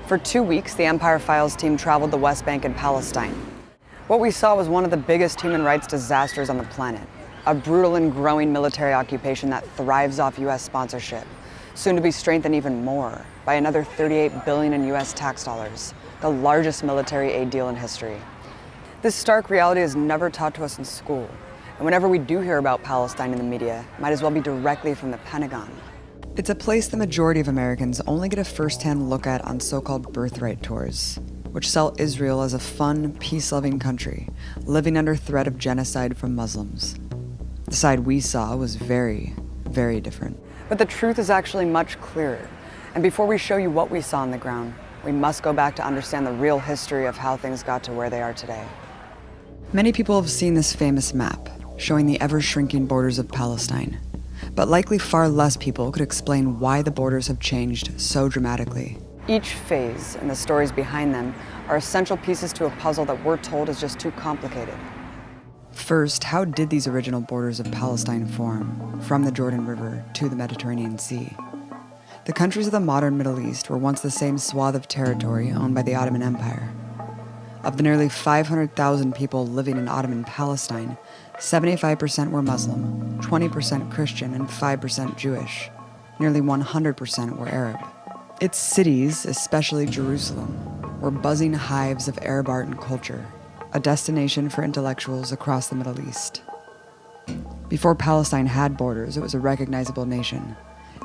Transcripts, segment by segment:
For 2 weeks, the Empire Files team traveled the West Bank and Palestine. What we saw was one of the biggest human rights disasters on the planet, a brutal and growing military occupation that thrives off U.S. sponsorship, soon to be strengthened even more by another $38 billion in U.S. tax dollars, the largest military aid deal in history. This stark reality is never taught to us in school, and whenever we do hear about Palestine in the media, it might as well be directly from the Pentagon. It's a place the majority of Americans only get a first-hand look at on so-called birthright tours, which sell Israel as a fun, peace-loving country, living under threat of genocide from Muslims. The side we saw was very, very different. But the truth is actually much clearer. And before we show you what we saw on the ground, we must go back to understand the real history of how things got to where they are today. Many people have seen this famous map, showing the ever-shrinking borders of Palestine. But likely far less people could explain why the borders have changed so dramatically. Each phase and the stories behind them are essential pieces to a puzzle that we're told is just too complicated. First, how did these original borders of Palestine form, from the Jordan River to the Mediterranean Sea? The countries of the modern Middle East were once the same swath of territory owned by the Ottoman Empire. Of the nearly 500,000 people living in Ottoman Palestine, 75% were Muslim, 20% Christian, and 5% Jewish. Nearly 100% were Arab. Its cities, especially Jerusalem, were buzzing hives of Arab art and culture, a destination for intellectuals across the Middle East. Before Palestine had borders, it was a recognizable nation,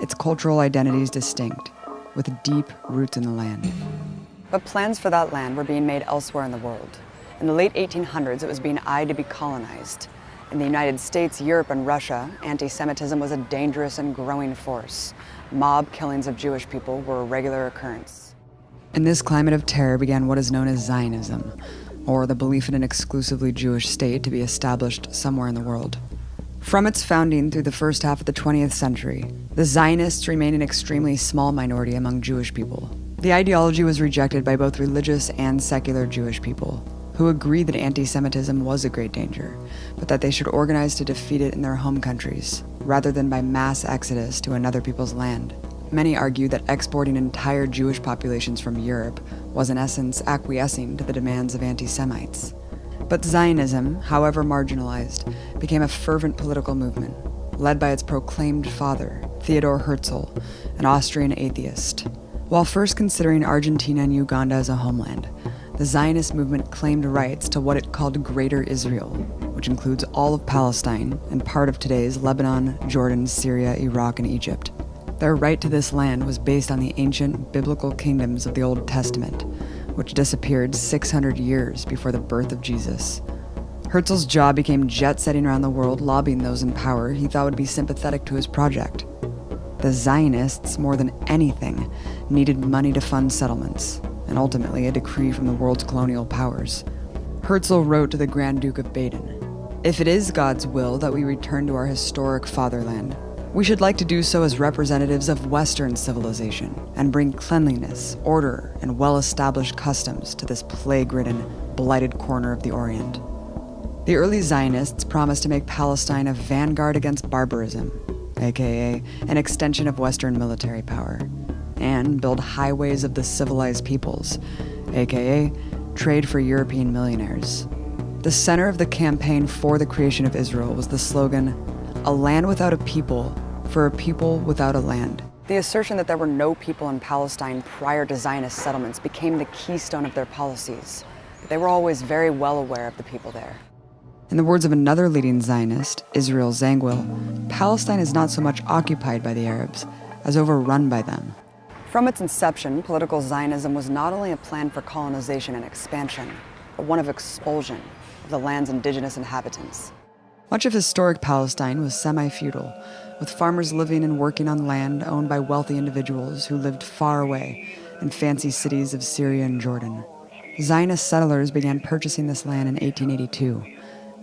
its cultural identities distinct, with deep roots in the land. But plans for that land were being made elsewhere in the world. In the late 1800s, it was being eyed to be colonized. In the United States, Europe, and Russia, anti-Semitism was a dangerous and growing force. Mob killings of Jewish people were a regular occurrence. In this climate of terror began what is known as Zionism, or the belief in an exclusively Jewish state to be established somewhere in the world. From its founding through the first half of the 20th century, the Zionists remained an extremely small minority among Jewish people. The ideology was rejected by both religious and secular Jewish people, who agreed that anti-Semitism was a great danger, but that they should organize to defeat it in their home countries, rather than by mass exodus to another people's land. Many argued that exporting entire Jewish populations from Europe was in essence acquiescing to the demands of anti-Semites. But Zionism, however marginalized, became a fervent political movement, led by its proclaimed father, Theodor Herzl, an Austrian atheist. While first considering Argentina and Uganda as a homeland, the Zionist movement claimed rights to what it called Greater Israel, which includes all of Palestine and part of today's Lebanon, Jordan, Syria, Iraq, and Egypt. Their right to this land was based on the ancient biblical kingdoms of the Old Testament, which disappeared 600 years before the birth of Jesus. Herzl's job became jet-setting around the world, lobbying those in power he thought would be sympathetic to his project. The Zionists, more than anything, needed money to fund settlements, and ultimately a decree from the world's colonial powers. Herzl wrote to the Grand Duke of Baden, "If it is God's will that we return to our historic fatherland, we should like to do so as representatives of Western civilization and bring cleanliness, order, and well-established customs to this plague-ridden, blighted corner of the Orient." The early Zionists promised to make Palestine a vanguard against barbarism, aka an extension of Western military power, and build highways of the civilized peoples, aka trade for European millionaires. The center of the campaign for the creation of Israel was the slogan, "A land without a people, for a people without a land." The assertion that there were no people in Palestine prior to Zionist settlements became the keystone of their policies, but they were always very well aware of the people there. In the words of another leading Zionist, Israel Zangwill, Palestine is not so much occupied by the Arabs as overrun by them. From its inception, political Zionism was not only a plan for colonization and expansion, but one of expulsion of the land's indigenous inhabitants. Much of historic Palestine was semi-feudal, with farmers living and working on land owned by wealthy individuals who lived far away and fancy cities of Syria and Jordan. Zionist settlers began purchasing this land in 1882.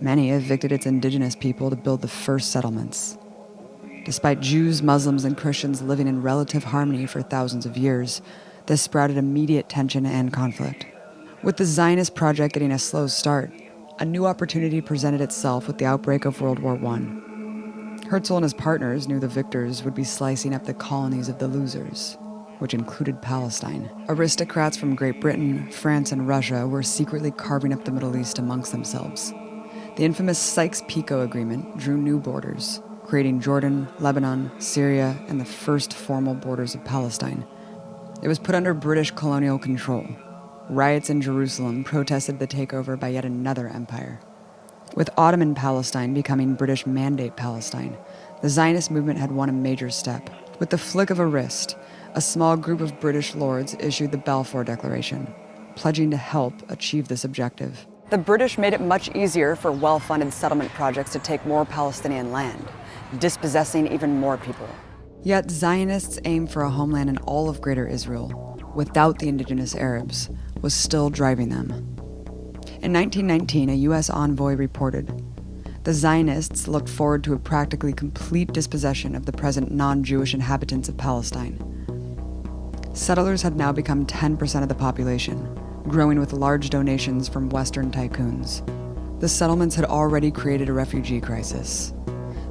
Many evicted its indigenous people to build the first settlements. Despite Jews, Muslims, and Christians living in relative harmony for thousands of years, this sprouted immediate tension and conflict. With the Zionist project getting a slow start, a new opportunity presented itself with the outbreak of World War I. Herzl and his partners knew the victors would be slicing up the colonies of the losers, which included Palestine. Aristocrats from Great Britain, France, and Russia were secretly carving up the Middle East amongst themselves. The infamous Sykes-Picot Agreement drew new borders, creating Jordan, Lebanon, Syria, and the first formal borders of Palestine. It was put under British colonial control. Riots in Jerusalem protested the takeover by yet another empire. With Ottoman Palestine becoming British Mandate Palestine, the Zionist movement had won a major step. With the flick of a wrist, a small group of British lords issued the Balfour Declaration, pledging to help achieve this objective. The British made it much easier for well-funded settlement projects to take more Palestinian land, dispossessing even more people. Yet Zionists' aim for a homeland in all of Greater Israel, without the indigenous Arabs, was still driving them. In 1919, a U.S. envoy reported, the Zionists looked forward to a practically complete dispossession of the present non-Jewish inhabitants of Palestine. Settlers had now become 10% of the population, growing with large donations from Western tycoons. The settlements had already created a refugee crisis.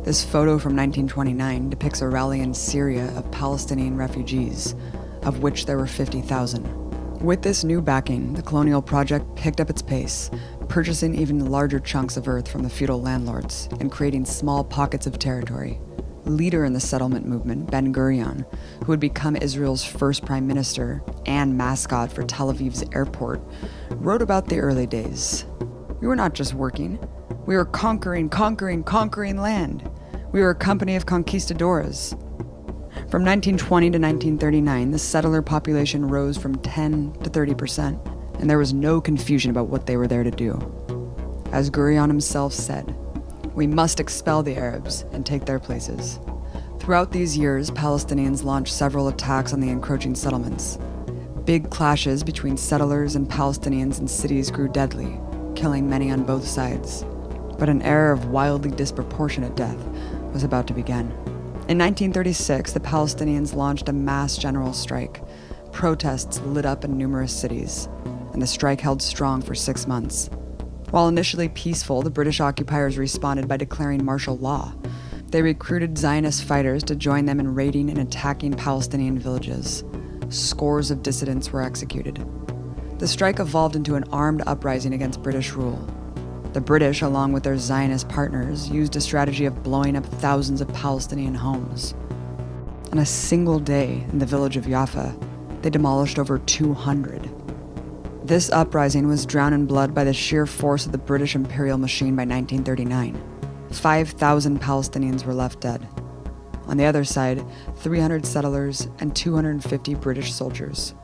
This photo from 1929 depicts a rally in Syria of Palestinian refugees, of which there were 50,000. With this new backing, the colonial project picked up its pace, purchasing even larger chunks of earth from the feudal landlords and creating small pockets of territory. Leader in the settlement movement, Ben-Gurion, who would become Israel's first prime minister and mascot for Tel Aviv's airport, wrote about the early days. We were not just working. We were conquering land. We were a company of conquistadores. From 1920 to 1939, the settler population rose from 10 to 30%, and there was no confusion about what they were there to do. As Gurion himself said, we must expel the Arabs and take their places. Throughout these years, Palestinians launched several attacks on the encroaching settlements. Big clashes between settlers and Palestinians in cities grew deadly, killing many on both sides. But an era of wildly disproportionate death was about to begin. In 1936, the Palestinians launched a mass general strike. Protests lit up in numerous cities, and the strike held strong for 6 months. While initially peaceful, the British occupiers responded by declaring martial law. They recruited Zionist fighters to join them in raiding and attacking Palestinian villages. Scores of dissidents were executed. The strike evolved into an armed uprising against British rule. The British, along with their Zionist partners, used a strategy of blowing up thousands of Palestinian homes. On a single day in the village of Jaffa, they demolished over 200. This uprising was drowned in blood by the sheer force of the British imperial machine by 1939. 5,000 Palestinians were left dead. On the other side, 300 settlers and 250 British soldiers.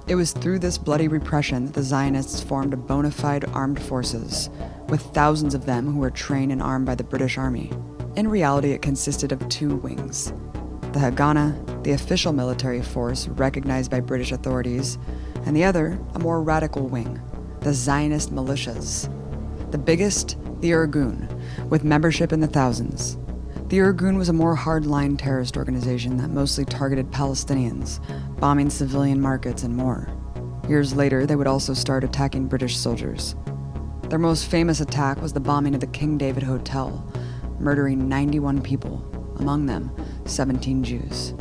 It was through this bloody repression that the Zionists formed a bona fide armed forces, with thousands of them who were trained and armed by the British Army. In reality, it consisted of 2 wings. The Haganah, the official military force recognized by British authorities, and the other, a more radical wing, the Zionist militias. The biggest, the Irgun, with membership in the thousands. The Irgun was a more hardline terrorist organization that mostly targeted Palestinians, bombing civilian markets and more. Years later, they would also start attacking British soldiers. Their most famous attack was the bombing of the King David Hotel, murdering 91 people, among them 17 Jews.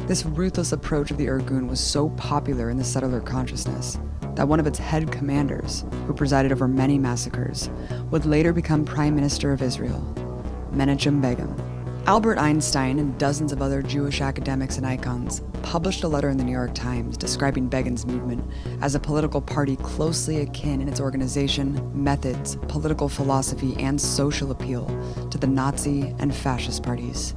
This ruthless approach of the Irgun was so popular in the settler consciousness that one of its head commanders, who presided over many massacres, would later become Prime Minister of Israel, Menachem Begin. Albert Einstein and dozens of other Jewish academics and icons published a letter in the New York Times describing Begin's movement as a political party closely akin in its organization, methods, political philosophy, and social appeal to the Nazi and fascist parties.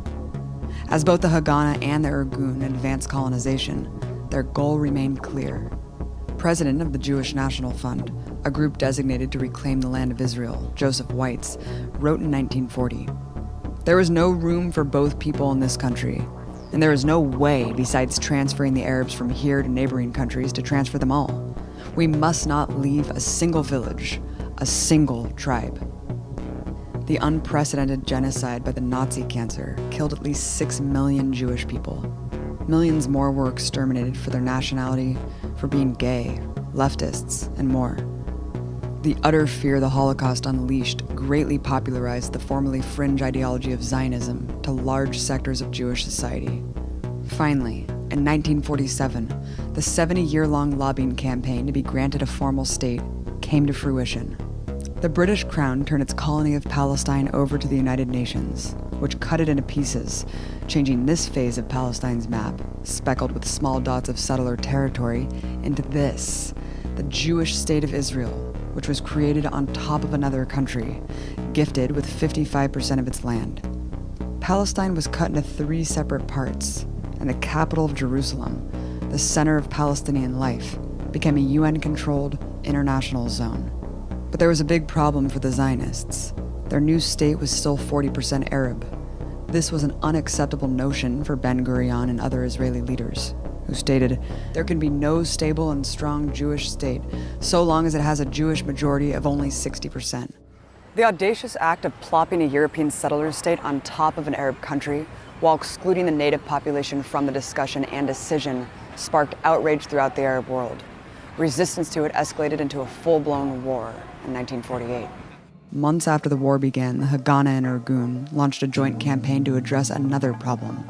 As both the Haganah and the Irgun advanced colonization, their goal remained clear. President of the Jewish National Fund, a group designated to reclaim the land of Israel, Joseph Weitz, wrote in 1940, "There is no room for both people in this country. And there is no way, besides transferring the Arabs from here to neighboring countries, to transfer them all. We must not leave a single village, a single tribe. The unprecedented genocide by the Nazi cancer killed at least 6 million Jewish people. Millions more were exterminated for their nationality, for being gay, leftists, and more. The utter fear the Holocaust unleashed greatly popularized the formerly fringe ideology of Zionism to large sectors of Jewish society. Finally, in 1947, the 70-year-long lobbying campaign to be granted a formal state came to fruition. The British Crown turned its colony of Palestine over to the United Nations, which cut it into pieces, changing this phase of Palestine's map, speckled with small dots of settler territory, into this, the Jewish state of Israel, which was created on top of another country, gifted with 55% of its land. Palestine was cut into 3 separate parts, and the capital of Jerusalem, the center of Palestinian life, became a UN-controlled international zone. But there was a big problem for the Zionists. Their new state was still 40% Arab. This was an unacceptable notion for Ben-Gurion and other Israeli leaders, who stated, there can be no stable and strong Jewish state so long as it has a Jewish majority of only 60%. The audacious act of plopping a European settler state on top of an Arab country, while excluding the native population from the discussion and decision, sparked outrage throughout the Arab world. Resistance to it escalated into a full-blown war in 1948. Months after the war began, the Haganah and Irgun launched a joint campaign to address another problem,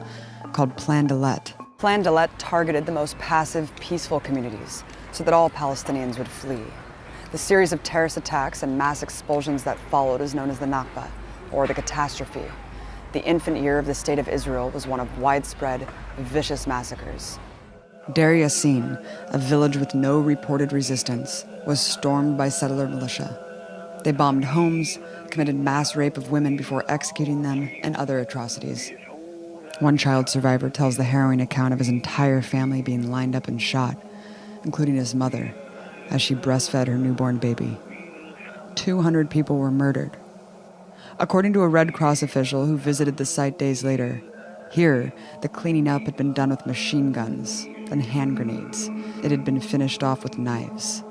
called Plan Dalet. Plan Dalet targeted the most passive, peaceful communities, so that all Palestinians would flee. The series of terrorist attacks and mass expulsions that followed is known as the Nakba, or the catastrophe. The infant year of the State of Israel was one of widespread, vicious massacres. Deir Yassin, a village with no reported resistance, was stormed by settler militia. They bombed homes, committed mass rape of women before executing them, and other atrocities. One child survivor tells the harrowing account of his entire family being lined up and shot, including his mother, as she breastfed her newborn baby. 200 people were murdered. According to a Red Cross official who visited the site days later, here, the cleaning up had been done with machine guns, then hand grenades. It had been finished off with knives.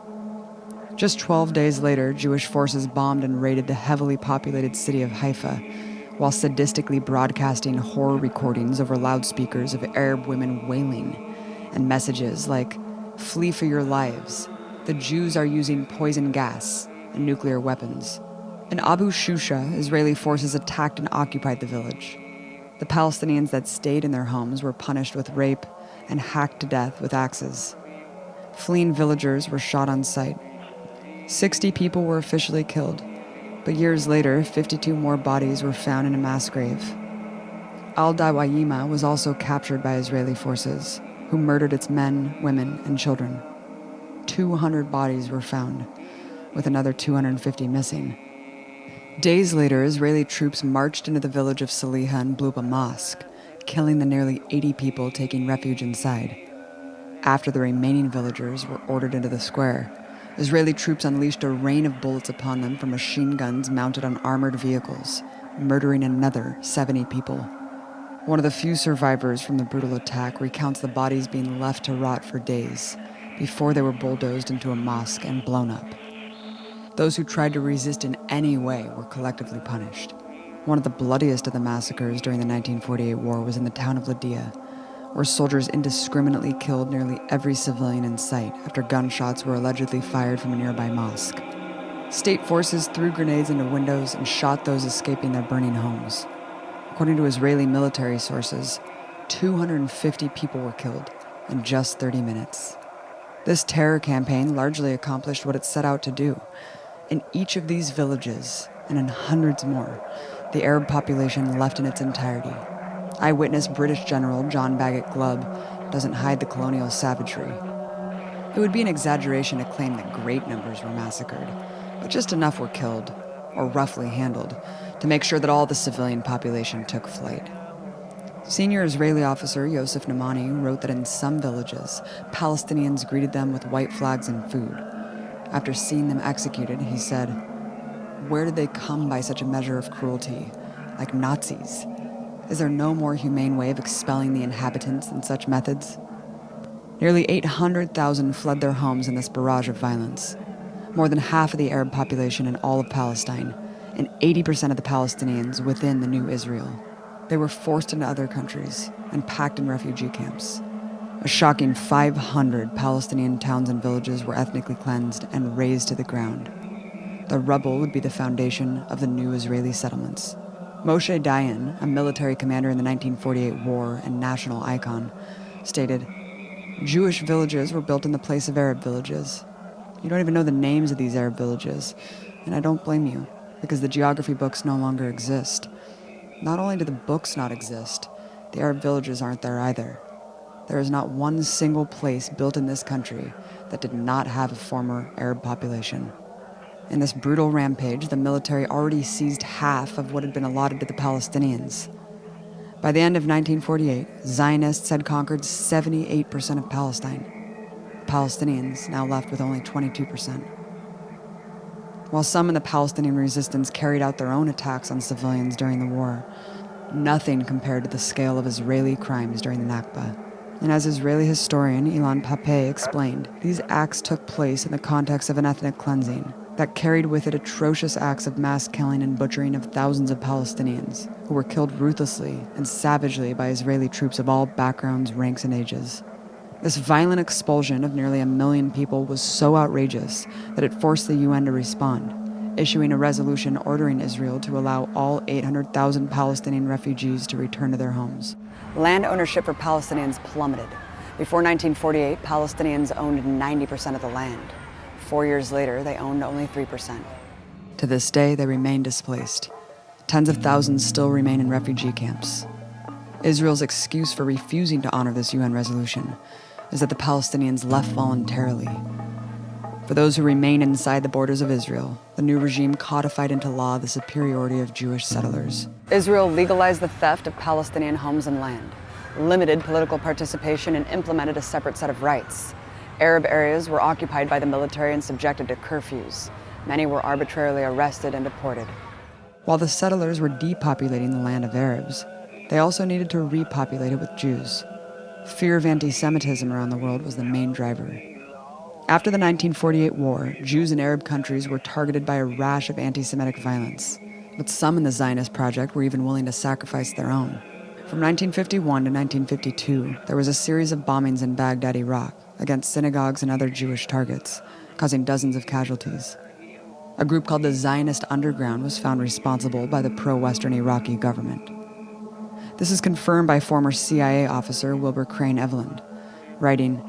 Just 12 days later, Jewish forces bombed and raided the heavily populated city of Haifa, while sadistically broadcasting horror recordings over loudspeakers of Arab women wailing, and messages like, "Flee for your lives. The Jews are using poison gas and nuclear weapons." In Abu Shusha, Israeli forces attacked and occupied the village. The Palestinians that stayed in their homes were punished with rape and hacked to death with axes. Fleeing villagers were shot on sight. 60 people were officially killed, but years later, 52 more bodies were found in a mass grave. Al-Dawayima was also captured by Israeli forces, who murdered its men, women, and children. 200 bodies were found, with another 250 missing. Days later, Israeli troops marched into the village of Saliha and blew up a mosque, killing the nearly 80 people taking refuge inside. After the remaining villagers were ordered into the square, Israeli troops unleashed a rain of bullets upon them from machine guns mounted on armored vehicles, murdering another 70 people. One of the few survivors from the brutal attack recounts the bodies being left to rot for days before they were bulldozed into a mosque and blown up. Those who tried to resist in any way were collectively punished. One of the bloodiest of the massacres during the 1948 war was in the town of Lydia, where soldiers indiscriminately killed nearly every civilian in sight after gunshots were allegedly fired from a nearby mosque. State forces threw grenades into windows and shot those escaping their burning homes. According to Israeli military sources, 250 people were killed in just 30 minutes. This terror campaign largely accomplished what it set out to do. In each of these villages, and in hundreds more, the Arab population left in its entirety. Eyewitness British General John Bagot Glubb doesn't hide the colonial savagery. It would be an exaggeration to claim that great numbers were massacred, but just enough were killed, or roughly handled, to make sure that all the civilian population took flight. Senior Israeli officer Yosef Namani wrote that in some villages, Palestinians greeted them with white flags and food. After seeing them executed, he said, "Where did they come by such a measure of cruelty? Like Nazis?" Is there no more humane way of expelling the inhabitants than such methods? Nearly 800,000 fled their homes in this barrage of violence. More than half of the Arab population in all of Palestine, and 80% of the Palestinians within the new Israel. They were forced into other countries and packed in refugee camps. A shocking 500 Palestinian towns and villages were ethnically cleansed and razed to the ground. The rubble would be the foundation of the new Israeli settlements. Moshe Dayan, a military commander in the 1948 war and national icon, stated, "Jewish villages were built in the place of Arab villages. You don't even know the names of these Arab villages, and I don't blame you, because the geography books no longer exist. Not only do the books not exist, the Arab villages aren't there either. There is not one single place built in this country that did not have a former Arab population." In this brutal rampage, the military already seized half of what had been allotted to the Palestinians. By the end of 1948, Zionists had conquered 78% of Palestine. The Palestinians now left with only 22%. While some in the Palestinian resistance carried out their own attacks on civilians during the war, nothing compared to the scale of Israeli crimes during the Nakba. And as Israeli historian Ilan Pappé explained, these acts took place in the context of an ethnic cleansing that carried with it atrocious acts of mass killing and butchering of thousands of Palestinians, who were killed ruthlessly and savagely by Israeli troops of all backgrounds, ranks, and ages. This violent expulsion of nearly 1 million people was so outrageous that it forced the UN to respond, issuing a resolution ordering Israel to allow all 800,000 Palestinian refugees to return to their homes. Land ownership for Palestinians plummeted. Before 1948, Palestinians owned 90% of the land. 4 years later, they owned only 3%. To this day, they remain displaced. Tens of thousands still remain in refugee camps. Israel's excuse for refusing to honor this UN resolution is that the Palestinians left voluntarily. For those who remain inside the borders of Israel, the new regime codified into law the superiority of Jewish settlers. Israel legalized the theft of Palestinian homes and land, limited political participation, and implemented a separate set of rights. Arab areas were occupied by the military and subjected to curfews. Many were arbitrarily arrested and deported. While the settlers were depopulating the land of Arabs, they also needed to repopulate it with Jews. Fear of anti-Semitism around the world was the main driver. After the 1948 war, Jews in Arab countries were targeted by a rash of anti-Semitic violence, but some in the Zionist project were even willing to sacrifice their own. From 1951 to 1952, there was a series of bombings in Baghdad, Iraq, against synagogues and other Jewish targets, causing dozens of casualties. A group called the Zionist Underground was found responsible by the pro-Western Iraqi government. This is confirmed by former CIA officer Wilbur Crane Eveland, writing,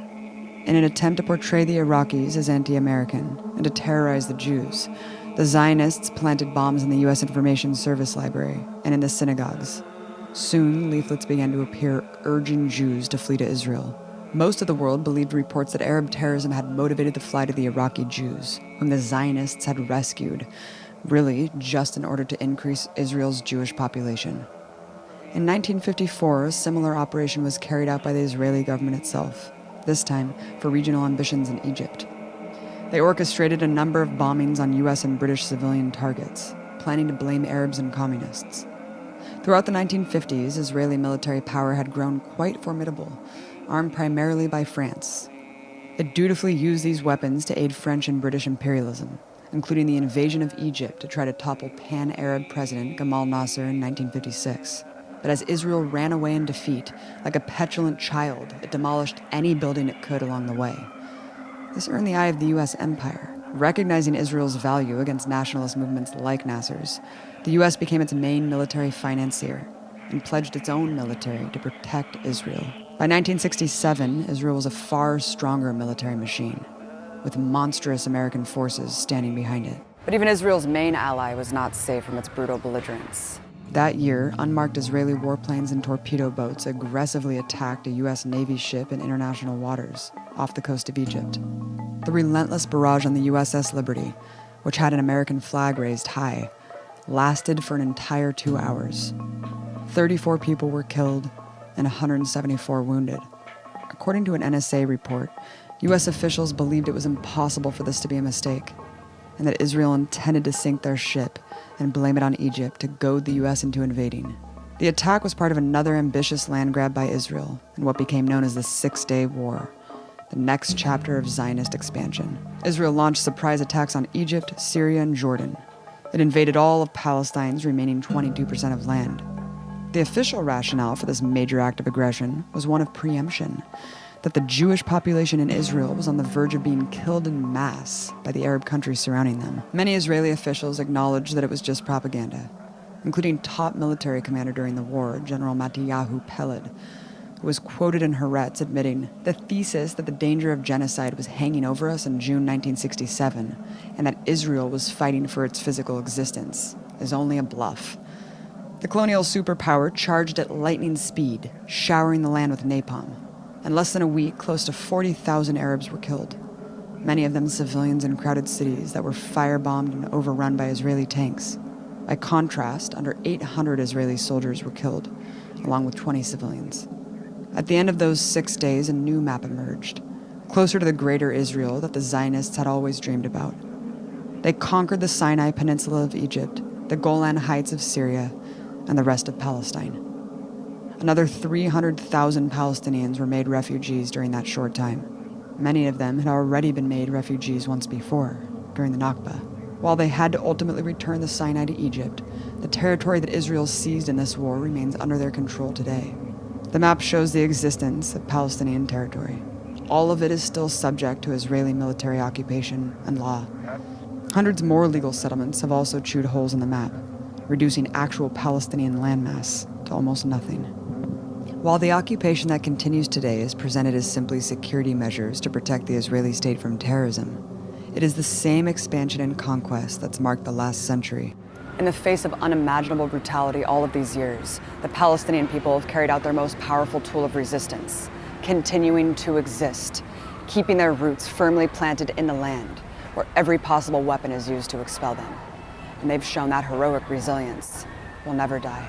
"In an attempt to portray the Iraqis as anti-American and to terrorize the Jews, the Zionists planted bombs in the U.S. Information Service Library and in the synagogues. Soon, leaflets began to appear urging Jews to flee to Israel. Most of the world believed reports that Arab terrorism had motivated the flight of the Iraqi Jews, whom the Zionists had rescued, really just in order to increase Israel's Jewish population. In 1954, a similar operation was carried out by the Israeli government itself, this time for regional ambitions in Egypt. They orchestrated a number of bombings on U.S. and British civilian targets, planning to blame Arabs and communists. Throughout the 1950s, Israeli military power had grown quite formidable, armed primarily by France. It dutifully used these weapons to aid French and British imperialism, including the invasion of Egypt to try to topple pan-Arab president Gamal Nasser in 1956. But as Israel ran away in defeat, like a petulant child, it demolished any building it could along the way. This earned the eye of the U.S. empire. Recognizing Israel's value against nationalist movements like Nasser's, the U.S. became its main military financier and pledged its own military to protect Israel. By 1967, Israel was a far stronger military machine, with monstrous American forces standing behind it. But even Israel's main ally was not safe from its brutal belligerents. That year, unmarked Israeli warplanes and torpedo boats aggressively attacked a U.S. Navy ship in international waters off the coast of Egypt. The relentless barrage on the USS Liberty, which had an American flag raised high, lasted for an entire 2 hours. 34 people were killed and 174 wounded. According to an NSA report, U.S. officials believed it was impossible for this to be a mistake, and that Israel intended to sink their ship and blame it on Egypt to goad the U.S. into invading. The attack was part of another ambitious land grab by Israel in what became known as the Six-Day War, the next chapter of Zionist expansion. Israel launched surprise attacks on Egypt, Syria, and Jordan. It invaded all of Palestine's remaining 22% of land. The official rationale for this major act of aggression was one of preemption, that the Jewish population in Israel was on the verge of being killed en masse by the Arab countries surrounding them. Many Israeli officials acknowledged that it was just propaganda, including top military commander during the war, General Mattiyahu Peled, who was quoted in Haaretz admitting, "The thesis that the danger of genocide was hanging over us in June 1967 and that Israel was fighting for its physical existence is only a bluff." The colonial superpower charged at lightning speed, showering the land with napalm. In less than a week, close to 40,000 Arabs were killed, many of them civilians in crowded cities that were firebombed and overrun by Israeli tanks. By contrast, under 800 Israeli soldiers were killed, along with 20 civilians. At the end of those 6 days, a new map emerged, closer to the greater Israel that the Zionists had always dreamed about. They conquered the Sinai Peninsula of Egypt, the Golan Heights of Syria, and the rest of Palestine. Another 300,000 Palestinians were made refugees during that short time. Many of them had already been made refugees once before, during the Nakba. While they had to ultimately return the Sinai to Egypt, the territory that Israel seized in this war remains under their control today. The map shows the existence of Palestinian territory. All of it is still subject to Israeli military occupation and law. Hundreds more legal settlements have also chewed holes in the map, reducing actual Palestinian landmass to almost nothing. While the occupation that continues today is presented as simply security measures to protect the Israeli state from terrorism, it is the same expansion and conquest that's marked the last century. In the face of unimaginable brutality all of these years, the Palestinian people have carried out their most powerful tool of resistance, continuing to exist, keeping their roots firmly planted in the land, where every possible weapon is used to expel them. And they've shown that heroic resilience will never die.